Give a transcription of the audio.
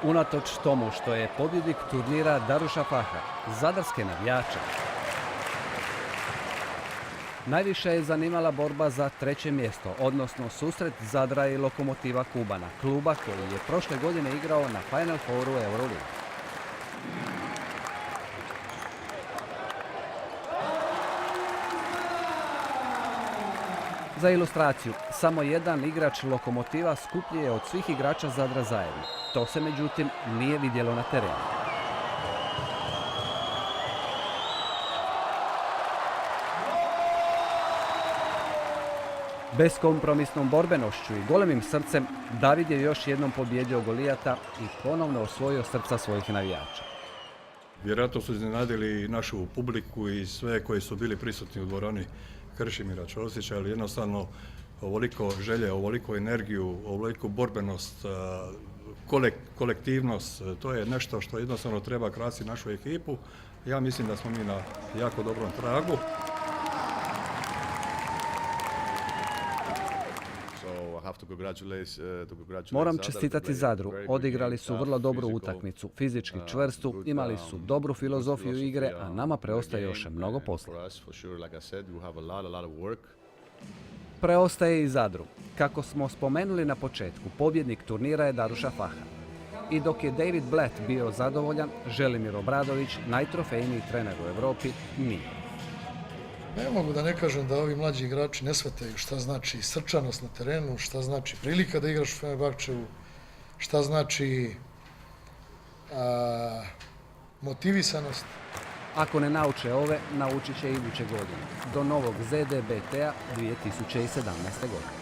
Unatoč tomu što je pobjednik turnira Darushafaha, zadarske navijače najviše je zanimala borba za treće mjesto, odnosno susret Zadra i Lokomotiva Kubana, kluba koji je prošle godine igrao na Final Fouru Euroligi. Za ilustraciju, samo jedan igrač Lokomotiva skuplji je od svih igrača Zadra zajedno. To se međutim nije vidjelo na terenu. Beskompromisnom borbenošću i golemim srcem David je još jednom pobijedio Golijata i ponovno osvojio srca svojih navijača. Vjerojatno su iznenadili našu publiku i sve koji su bili prisutni u dvorani Krešimira Ćosića, ali jednostavno ovoliko želje, ovoliko energiju, ovoliku borbenost, kolektivnost, to je nešto što jednostavno treba krasiti našu ekipu. Ja mislim da smo mi na jako dobrom tragu. Moram čestitati Zadru. Odigrali su vrlo dobru utakmicu, fizički čvrstu, imali su dobru filozofiju igre, a nama preostaje još mnogo posla. Preostaje i Zadru. Kako smo spomenuli na početku, pobjednik turnira je Darushafaha. I dok je David Blatt bio zadovoljan, Želimir Obradović, najtrofejnijih trener u Europi, nije. Ne mogu da ne kažem da ovi mlađi igrači ne shvataju šta znači srčanost na terenu, šta znači prilika da igraš u Fenerbahčevu, šta znači motivisanost. Ako ne nauče ove, naučit će iduće godine, do novog ZDBT-a 2017. godine.